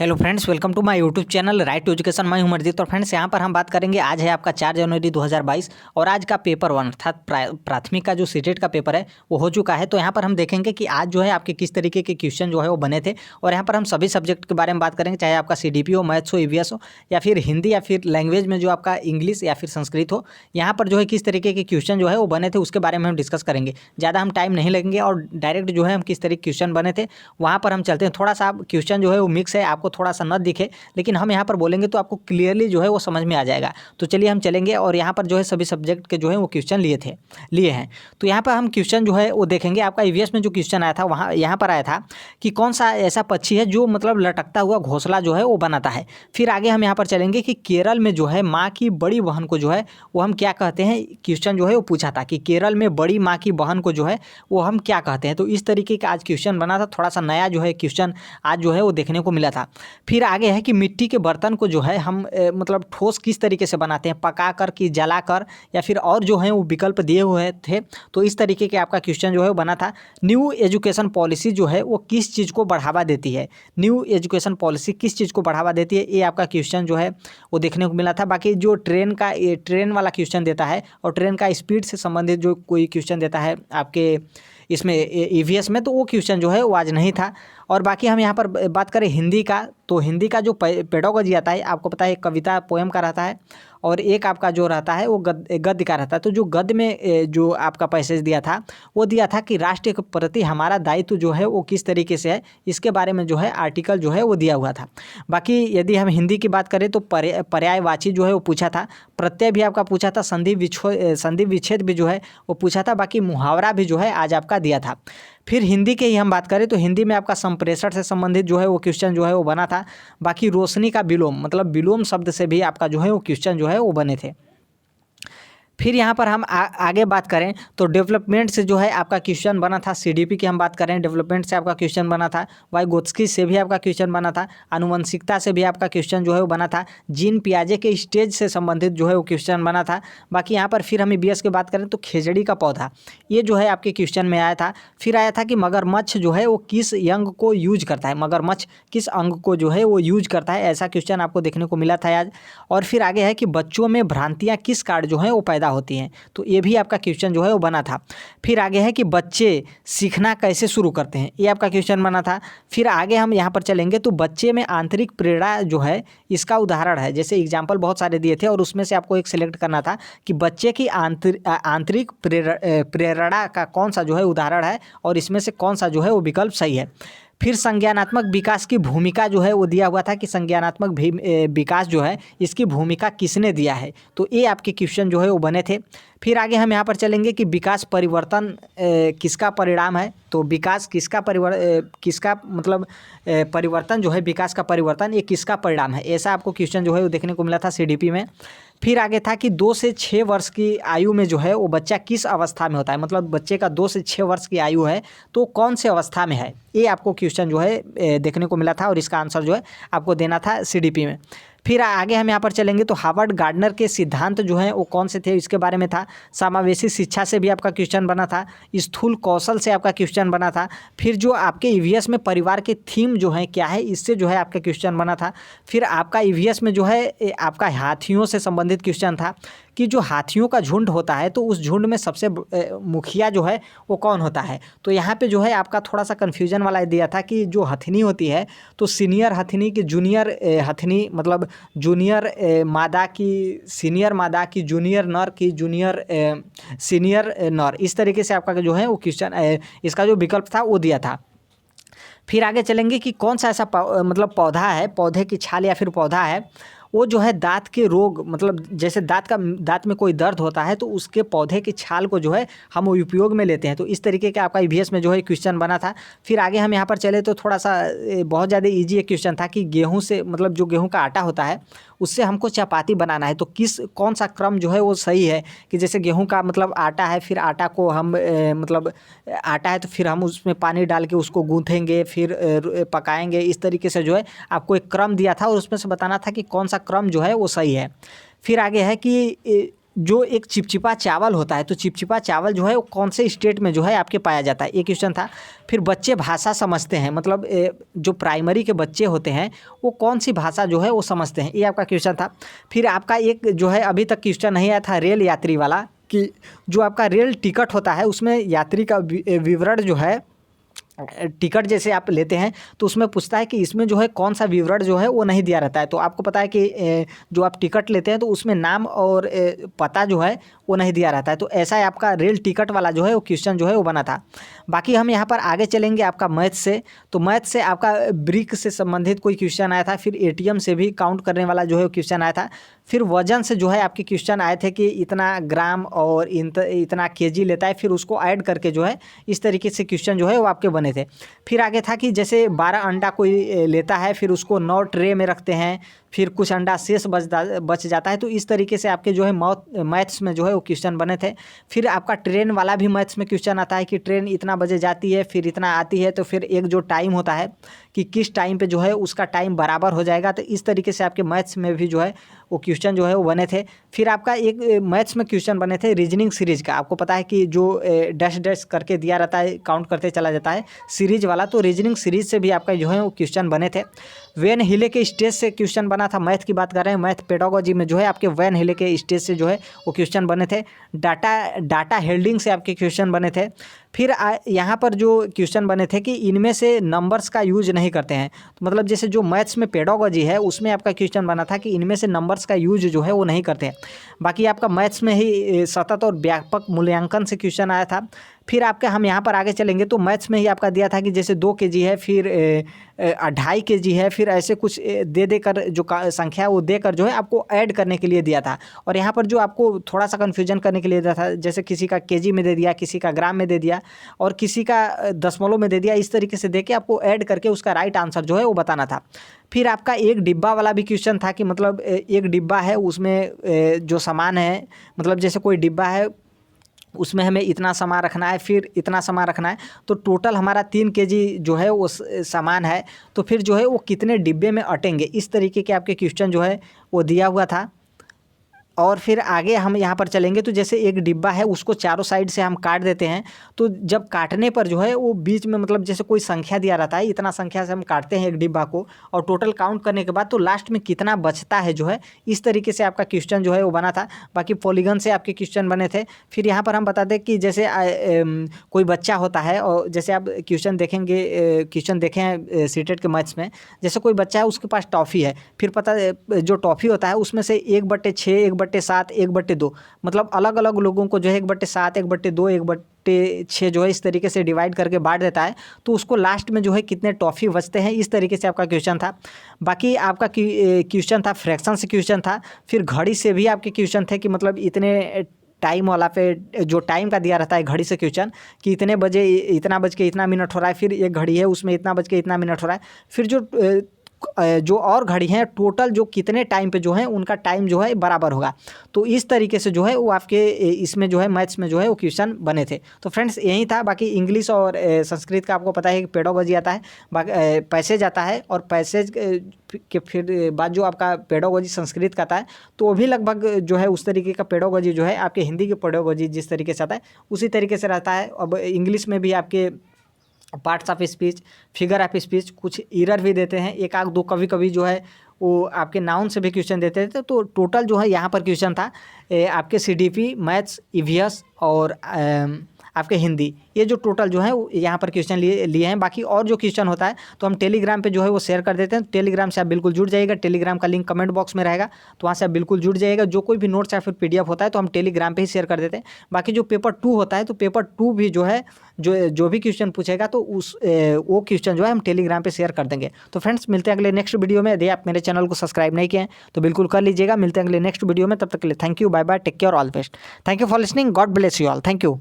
Hello friends, welcome to my YouTube channel right to education. मैं हूं अमरजीत और friends यहाँ पर हम बात करेंगे। आज है आपका 4 जनवरी 2022 और आज का पेपर 1 अर्थात प्राथमिक का जो सीटेट का पेपर है वो हो चुका है। तो यहाँ पर हम देखेंगे कि आज जो है आपके किस तरीके के क्वेश्चन जो है वो बने थे और यहाँ पर हम सभी सब्जेक्ट के बारे में बात करेंगे, चाहे आपका CDP हो, मैथ्स हो, EVS हो या फिर हिंदी या फिर लैंग्वेज में जो आपका इंग्लिश या फिर संस्कृत हो। यहाँ पर जो है किस तरीके के क्वेश्चन जो है वो बने थे उसके बारे में हम डिस्कस करेंगे। ज़्यादा हम टाइम नहीं लगेंगे और डायरेक्ट जो है हम किस तरीके क्वेश्चन बने थे वहाँ पर हम चलते हैं। थोड़ा सा क्वेश्चन जो है वो मिक्स है, आपको थोड़ा सा न दिखे, लेकिन हम यहाँ पर बोलेंगे तो आपको क्लियरली जो है वो समझ में आ जाएगा। तो चलिए हम चलेंगे और यहाँ पर जो है सभी सब्जेक्ट के जो है वो क्वेश्चन लिए हैं। तो यहाँ पर हम क्वेश्चन जो है वो देखेंगे। आपका EVS में जो क्वेश्चन आया था वहाँ यहाँ पर आया था कि कौन सा ऐसा पक्षी है जो मतलब लटकता हुआ घोंसला जो है वो बनाता है। फिर आगे हम यहाँ पर चलेंगे कि केरल में जो है माँ की बड़ी बहन को जो है वो हम क्या कहते हैं। क्वेश्चन जो है वो पूछा था कि केरल में बड़ी माँ की बहन को जो है वो हम क्या कहते हैं। तो इस तरीके का आज क्वेश्चन बना था। थोड़ा सा नया जो है क्वेश्चन आज जो है वो देखने को मिला था। फिर आगे है कि मिट्टी के बर्तन को जो है हम मतलब ठोस किस तरीके से बनाते हैं, पका कर कि जला कर या फिर और जो है वो विकल्प दिए हुए थे। तो इस तरीके के आपका क्वेश्चन जो है वो बना था। न्यू एजुकेशन पॉलिसी जो है वो किस चीज़ को बढ़ावा देती है। न्यू एजुकेशन पॉलिसी किस चीज़ को बढ़ावा देती है, ये आपका क्वेश्चन जो है वो देखने को मिला था। बाकी जो ट्रेन वाला क्वेश्चन देता है और ट्रेन का स्पीड से संबंधित जो कोई क्वेश्चन देता है आपके इसमें EVS में, तो वो क्वेश्चन जो है वो आज नहीं था। और बाकी हम यहाँ पर बात करें हिंदी का, तो हिंदी का जो पेडागोजी आता है आपको पता है, एक कविता पोएम का रहता है और एक आपका जो रहता है वो गद्य का रहता है। तो जो गद्य में जो आपका पैसेज दिया था वो दिया था कि राष्ट्र के प्रति हमारा दायित्व जो है वो किस तरीके से है, इसके बारे में जो है आर्टिकल जो है वो दिया हुआ था। बाकी यदि हम हिंदी की बात करें तो पर्यायवाची जो है वो पूछा था, प्रत्यय भी आपका पूछा था, संधि विच्छेद भी जो है वो पूछा था। बाकी मुहावरा भी जो है आज आपका दिया था। फिर हिंदी के ही हम बात करें तो हिंदी में आपका संप्रेषण से संबंधित जो है वो क्वेश्चन जो है वो बना था। बाकी रोशनी का विलोम मतलब विलोम शब्द से भी आपका जो है वो क्वेश्चन जो है वो बने थे। फिर यहाँ पर हम आगे बात करें तो डेवलपमेंट से जो है आपका क्वेश्चन बना था। CDP की हम बात करें, डेवलपमेंट से आपका क्वेश्चन बना था। वाइगोत्स्की से भी आपका क्वेश्चन बना था। आनुवंशिकता से भी आपका क्वेश्चन जो है वो बना था। जीन पियाजे के स्टेज से संबंधित जो है वो क्वेश्चन बना था। बाकी यहाँ पर फिर हम EVS की बात करें तो खेजड़ी का पौधा ये जो है आपके क्वेश्चन में आया था। फिर आया था कि मगरमच्छ जो है वो किस अंग को यूज करता है, मगरमच्छ किस अंग को जो है वो यूज करता है, ऐसा क्वेश्चन आपको देखने को मिला था आज। और फिर आगे है कि बच्चों में भ्रांतियाँ किस कारण जो है वो पैदा होती हैं, तो ये भी आपका क्वेश्चन जो है वो बना था। फिर आगे है कि बच्चे सीखना कैसे शुरू करते हैं, ये आपका क्वेश्चन बना था। फिर आगे हम यहाँ पर चलेंगे तो बच्चे में आंतरिक प्रेरणा जो है इसका उदाहरण है। जैसे एग्जाम्पल बहुत सारे दिए थे और उसमें से आपको एक सिलेक्ट करना था कि बच्चे की आंतरिक प्रेरणा का कौन सा जो है उदाहरण है और इसमें से कौन सा जो है वो विकल्प सही है। फिर संज्ञानात्मक विकास की भूमिका जो है वो दिया हुआ था कि संज्ञानात्मक विकास जो है इसकी भूमिका किसने दिया है, तो ये आपके क्वेश्चन जो है वो बने थे। फिर आगे हम यहाँ पर चलेंगे कि विकास परिवर्तन किसका परिणाम है, तो विकास किसका मतलब परिवर्तन जो है, विकास का परिवर्तन ये किसका परिणाम है, ऐसा आपको क्वेश्चन जो है वो देखने को मिला था CDP में। फिर आगे था कि 2 से 6 वर्ष की आयु में जो है वो बच्चा किस अवस्था में होता है, मतलब बच्चे का 2 से 6 वर्ष की आयु है तो कौन से अवस्था में है, ये आपको क्वेश्चन जो है देखने को मिला था और इसका आंसर जो है आपको देना था CDP में। फिर आगे हम यहाँ पर चलेंगे तो हार्वर्ड गार्डनर के सिद्धांत जो हैं वो कौन से थे इसके बारे में था। समावेशी शिक्षा से भी आपका क्वेश्चन बना था। स्थूल कौशल से आपका क्वेश्चन बना था। फिर जो आपके EVS में परिवार के थीम जो है क्या है, इससे जो है आपका क्वेश्चन बना था। फिर आपका EVS में जो है आपका हाथियों से संबंधित क्वेश्चन था कि जो हाथियों का झुंड होता है तो उस झुंड में सबसे मुखिया जो है वो कौन होता है। तो यहाँ पे जो है आपका थोड़ा सा कन्फ्यूजन वाला दिया था कि जो हथनी होती है तो सीनियर हथनी की जूनियर हथनी मतलब जूनियर मादा की सीनियर मादा की जूनियर नर की जूनियर सीनियर नर, इस तरीके से आपका जो है वो क्वेश्चन इसका जो विकल्प था वो दिया था। फिर आगे चलेंगे कि कौन सा ऐसा मतलब पौधा है, पौधे की छाल या फिर पौधा है वो जो है दांत के रोग मतलब जैसे दांत में कोई दर्द होता है तो उसके पौधे की छाल को जो है हम उपयोग में लेते हैं। तो इस तरीके का आपका EVS में जो है क्वेश्चन बना था। फिर आगे हम यहाँ पर चले तो थोड़ा सा बहुत ज़्यादा ईजी एक क्वेश्चन था कि गेहूँ से मतलब जो गेहूँ का आटा होता है उससे हमको चपाती बनाना है तो कौन सा क्रम जो है वो सही है कि जैसे गेहूं का मतलब आटा है, फिर आटा को हम मतलब आटा है तो फिर हम उसमें पानी डाल के उसको गूँथेंगे फिर पकाएंगे, इस तरीके से जो है आपको एक क्रम दिया था और उसमें से बताना था कि कौन सा क्रम जो है वो सही है। फिर आगे है कि जो एक चिपचिपा चावल होता है, तो चिपचिपा चावल जो है वो कौन से स्टेट में जो है आपके पाया जाता है, ये क्वेश्चन था। फिर बच्चे भाषा समझते हैं, मतलब जो प्राइमरी के बच्चे होते हैं वो कौन सी भाषा जो है वो समझते हैं, ये आपका क्वेश्चन था। फिर आपका एक जो है अभी तक क्वेश्चन नहीं आया था रेल यात्री वाला, कि जो आपका रेल टिकट होता है उसमें यात्री का विवरण जो है, टिकट जैसे आप लेते हैं तो उसमें पूछता है कि इसमें जो है कौन सा विवरण जो है वो नहीं दिया रहता है। तो आपको पता है कि जो आप टिकट लेते हैं तो उसमें नाम और पता जो है वो नहीं दिया रहता है। तो ऐसा है आपका रेल टिकट वाला जो है वो क्वेश्चन जो है वो बना था। बाकी हम यहाँ पर आगे चलेंगे आपका मैथ से। तो मैथ से आपका ब्रिक से संबंधित कोई क्वेश्चन आया था, फिर एटीएम से भी काउंट करने वाला जो है वो क्वेश्चन आया था, फिर वजन से जो है आपके क्वेश्चन आए थे कि इतना ग्राम और इतना केजी लेता है, फिर उसको ऐड करके जो है इस तरीके से क्वेश्चन जो है वो आपके बने थे। फिर आगे था कि जैसे 12 अंडा कोई लेता है, फिर उसको 9 ट्रे में रखते हैं, फिर कुछ अंडा शेष बच जाता है। तो इस तरीके से आपके जो है मैथ्स में जो है वो क्वेश्चन बने थे। फिर आपका ट्रेन वाला भी मैथ्स में क्वेश्चन आता है कि ट्रेन इतना बजे जाती है, फिर इतना आती है, तो फिर एक जो टाइम होता है कि किस टाइम पे जो है उसका टाइम बराबर हो जाएगा। तो इस तरीके से आपके मैथ्स में भी जो है वो क्वेश्चन जो है वो बने थे। फिर आपका एक मैथ्स में क्वेश्चन बने थे रीजनिंग सीरीज का। आपको पता है कि जो डैश डैश करके दिया रहता है, काउंट करते चला जाता है सीरीज वाला, तो रीजनिंग सीरीज से भी आपका जो है वो क्वेश्चन बने थे। वैन हिले के स्टेज से क्वेश्चन बना था, मैथ की बात कर रहे हैं, मैथ पेडागोजी में जो है आपके वैन हिले के स्टेज से जो है वो क्वेश्चन बने थे। डाटा हेल्डिंग से आपके क्वेश्चन बने थे। फिर यहाँ पर जो क्वेश्चन बने थे कि इनमें से नंबर्स का यूज नहीं करते हैं, तो मतलब जैसे जो मैथ्स में पेडागोजी है उसमें आपका क्वेश्चन बना था कि इनमें से नंबर्स का यूज जो है वो नहीं करते हैं। बाकी आपका मैथ्स में ही सतत और व्यापक मूल्यांकन से क्वेश्चन आया था। फिर आपके हम यहाँ पर आगे चलेंगे तो मैथ्स में ही आपका दिया था कि जैसे 2 kg है, फिर 2.5 kg है, फिर ऐसे कुछ देकर जो संख्या वो देकर जो है आपको ऐड करने के लिए दिया था। और यहाँ पर जो आपको थोड़ा सा कन्फ्यूजन करने के लिए दिया था, जैसे किसी का केजी में दे दिया, किसी का ग्राम में दे दिया और किसी का दशमलव में दे दिया, इस तरीके से दे के आपको ऐड करके उसका राइट आंसर जो है वो बताना था। फिर आपका एक डिब्बा वाला भी क्वेश्चन था कि मतलब एक डिब्बा है, उसमें जो सामान है, मतलब जैसे कोई डिब्बा है उसमें हमें इतना सामान रखना है, फिर इतना सामान रखना है, तो टोटल हमारा 3 kg जो है वो सामान है, तो फिर जो है वो कितने डिब्बे में अटेंगे, इस तरीके के आपके क्वेश्चन जो है वो दिया हुआ था। और फिर आगे हम यहाँ पर चलेंगे तो जैसे एक डिब्बा है उसको चारों साइड से हम काट देते हैं, तो जब काटने पर जो है वो बीच में मतलब जैसे कोई संख्या दिया रहता है, इतना संख्या से हम काटते हैं एक डिब्बा को और टोटल काउंट करने के बाद तो लास्ट में कितना बचता है जो है, इस तरीके से आपका क्वेश्चन जो है वो बना था। बाकी पॉलीगन से आपके क्वेश्चन बने थे। फिर यहाँ पर हम बता दें कि जैसे कोई बच्चा होता है और जैसे आप क्वेश्चन देखेंगे, क्वेश्चन देखे हैं सीटेट के मैथ्स में, जैसे कोई बच्चा है उसके पास टॉफ़ी है, फिर पता जो टॉफ़ी होता है उसमें से 1/6, 1/7, 1/2, मतलब अलग अलग लोगों को जो है 1/7, 1/2, 1/6 जो है इस तरीके से डिवाइड करके बांट देता है, तो उसको लास्ट में जो है कितने टॉफ़ी बचते हैं, इस तरीके से आपका क्वेश्चन था। बाकी आपका क्वेश्चन था फ्रैक्शन से क्वेश्चन था। फिर घड़ी से भी आपके क्वेश्चन थे कि मतलब इतने टाइम वाला पे जो टाइम का दिया रहता है घड़ी से क्वेश्चन कि इतने बजे इतना बज के इतना मिनट हो रहा है, फिर एक घड़ी है उसमें इतना बज के इतना मिनट हो रहा है, फिर जो और घड़ी हैं टोटल जो कितने टाइम पे जो है उनका टाइम जो है बराबर होगा। तो इस तरीके से जो है वो आपके इसमें जो है मैथ्स में जो है वो क्वेश्चन बने थे। तो फ्रेंड्स यही था। बाकी इंग्लिश और संस्कृत का आपको पता है कि पेडागोजी आता है, बाकी पैसेज आता है, और पैसेज के फिर बाद जो आपका पेडागोजी संस्कृत का आता है, तो वो भी लगभग जो है उस तरीके का पेडागोजी जो है आपके हिंदी के पेडागोजी जिस तरीके से आता है उसी तरीके से रहता है। अब इंग्लिश में भी आपके parts of speech, figure of speech, कुछ एरर भी देते हैं, एक आध दो कभी कभी जो है वो आपके नाउन से भी क्वेश्चन देते थे। तो टोटल जो है यहाँ पर क्वेश्चन था आपके सीडीपी, मैथ्स, ईवीएस और आपके हिंदी, ये जो टोटल जो है यहाँ पर क्वेश्चन लिए हैं। बाकी और जो क्वेश्चन होता है तो हम टेलीग्राम पे जो है वो शेयर कर देते हैं। टेलीग्राम से आप बिल्कुल जुड़ जाइएगा, टेलीग्राम का लिंक कमेंट बॉक्स में रहेगा, तो वहाँ से आप बिल्कुल जुड़ जाइएगा। जो कोई भी नोट्स या फिर पीडीएफ होता है तो हम टेलीग्राम पे ही शेयर कर देते हैं। बाकी जो पेपर 2 होता है तो पेपर 2 भी जो है जो भी क्वेश्चन पूछेगा तो वो क्वेश्चन जो है हम टेलीग्राम पे शेयर कर देंगे। तो फ्रेंड्स मिलते हैं अगले नेक्स्ट वीडियो में। यदि आप मेरे चैनल को सब्सक्राइब नहीं किए हैं तो बिल्कुल कर लीजिएगा। मिलते हैं अगले नेक्स्ट वीडियो में, तब तक के लिए thank you, bye bye, take care, all best. Thank you for listening, God bless you all, thank you.